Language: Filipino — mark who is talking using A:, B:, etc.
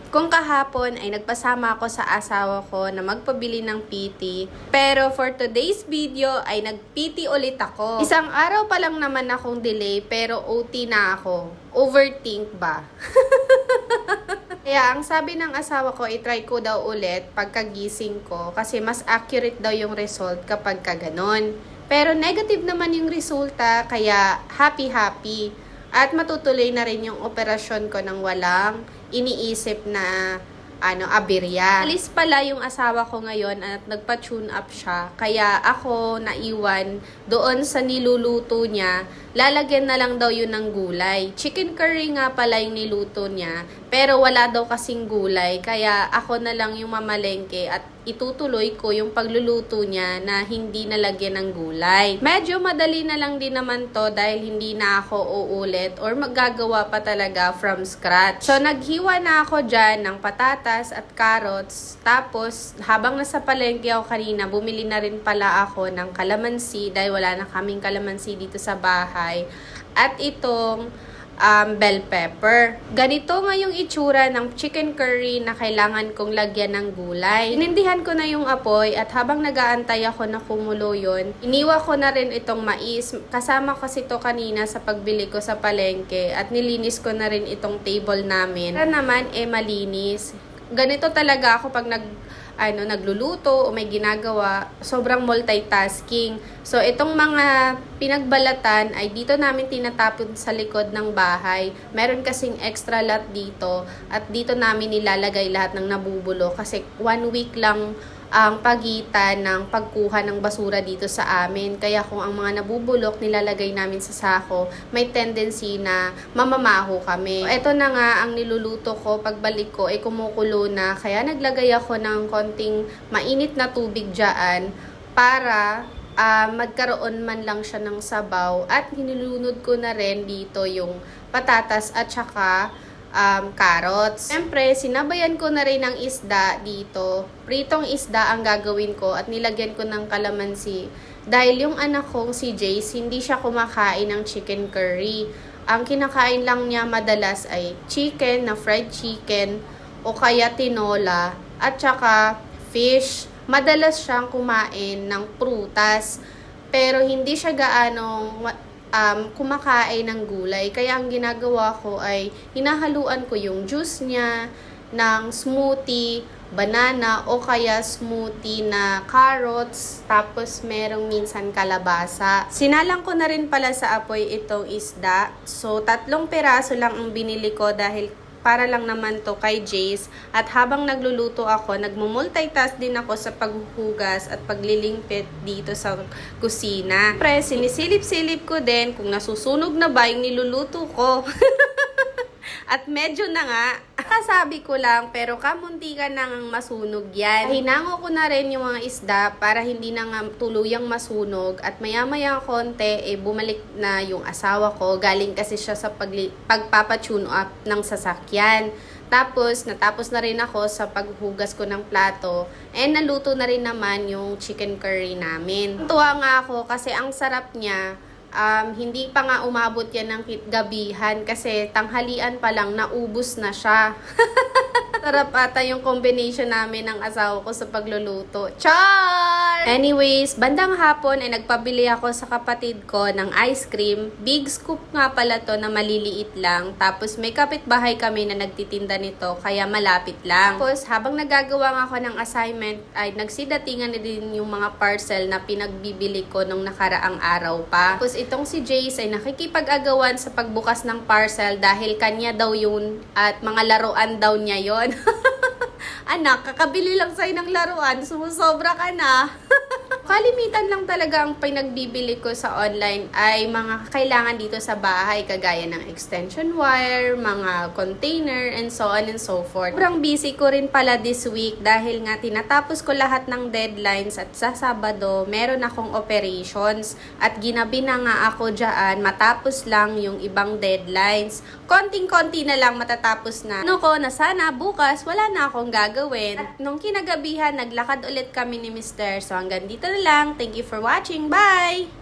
A: Kung kahapon ay nagpasama ako sa asawa ko na magpabili ng PT, pero for today's video ay nag-PT ulit ako. Isang araw pa lang naman akong delay pero OT na ako. Overthink ba? Kaya ang sabi ng asawa ko, i-try ko daw ulit pagkagising ko kasi mas accurate daw yung result kapag kaganon. Pero negative naman yung resulta, kaya happy. At matutuloy na rin yung operasyon ko ng walang iniisip na aberya. Alis pala yung asawa ko ngayon at nagpa-tune up siya. Kaya ako naiwan doon sa niluluto niya. Lalagyan na lang daw yun ng gulay. Chicken curry nga pala yung niluto niya. Pero wala daw kasing gulay. Kaya ako na lang yung mamalengke at itutuloy ko yung pagluluto niya na hindi nalagyan ng gulay. Medyo madali na lang din naman to dahil hindi na ako uulit or maggagawa pa talaga from scratch. So naghiwa na ako dyan ng patatas at carrots. Tapos habang nasa palengke ako kanina, bumili na rin pala ako ng kalamansi dahil wala na kaming kalamansi dito sa bahay. At itong bell pepper. Ganito nga yung itsura ng chicken curry na kailangan kong lagyan ng gulay. Inindihan ko na yung apoy at habang nagaantay ako na kumulo yun, iniwa ko na rin itong mais. Kasama kasi to kanina sa pagbili ko sa palengke at nilinis ko na rin itong table namin. Para naman malinis. Ganito talaga ako pag nagluluto o may ginagawa, sobrang multitasking. So, itong mga pinagbalatan ay dito namin tinatapon sa likod ng bahay. Meron kasing extra lot dito at dito namin nilalagay lahat ng nabubulo kasi 1 week lang ang pagitan ng pagkuha ng basura dito sa amin. Kaya kung ang mga nabubulok nilalagay namin sa sako, may tendency na mamamaho kami. So, ito na nga ang niluluto ko. Pagbalik ko ay kumukulo na. Kaya naglagay ako ng konting mainit na tubig dyan para magkaroon man lang siya ng sabaw. At hinilunod ko na rin dito yung patatas at saka carrots. Siyempre, sinabayan ko na rin ng isda dito. Pritong isda ang gagawin ko at nilagyan ko ng kalamansi. Dahil yung anak kong si Jace, hindi siya kumakain ng chicken curry. Ang kinakain lang niya madalas ay chicken na fried chicken o kaya tinola at saka fish. Madalas siyang kumain ng prutas pero hindi siya gaanong kumakain ng gulay. Kaya ang ginagawa ko ay hinahaluan ko yung juice niya ng smoothie, banana o kaya smoothie na carrots, tapos merong minsan kalabasa. Sinalang ko na rin pala sa apoy itong isda. So 3 piraso lang ang binili ko dahil para lang naman to kay Jace. At habang nagluluto ako, nagmumultitask din ako sa paghuhugas at paglilimpit dito sa kusina. Pre, sinisilip-silip ko din kung nasusunog na ba yung niluluto ko. At medyo na nga, kasabi ko lang, pero kamuntikan na ngang masunog yan. Hinango ko na rin yung mga isda para hindi na nga tuluyang masunog. At maya-maya konti, bumalik na yung asawa ko. Galing kasi siya sa pagpapatune up ng sasakyan. Tapos, natapos na rin ako sa paghugas ko ng plato. And naluto na rin naman yung chicken curry namin. Tuwa nga ako kasi ang sarap niya. Hindi pa nga umabot yan ng gabihan kasi tanghalian pa lang naubos na siya. Sarap ata yung combination namin ng asawa ko sa pagluluto. Char! Anyways, bandang hapon ay nagpabili ako sa kapatid ko ng ice cream. Big scoop nga pala to na maliliit lang. Tapos may kapitbahay kami na nagtitinda nito kaya malapit lang. Tapos habang nagagawa nga ako ng assignment ay nagsidatingan na din yung mga parcel na pinagbibili ko nung nakaraang araw pa. Tapos itong si Jace ay nakikipag-agawan sa pagbukas ng parcel dahil kanya daw yun at mga laruan daw niya yon. Anak, kakabili lang sa'yo ng laruan, sumusobra ka na. Kalimitan lang talaga ang pinagbibili ko sa online ay mga kailangan dito sa bahay kagaya ng extension wire, mga container, and so on and so forth. Sobrang busy ko rin pala this week dahil nga tinatapos ko lahat ng deadlines at sa Sabado meron akong operations at ginabi na nga ako dyan matapos lang yung ibang deadlines. Konting-konti na lang matatapos na. Ano ko na sana bukas wala na akong gagawin. At nung kinagabihan naglakad ulit kami ni Mr. So hanggang dito na lang. Thank you for watching. Bye!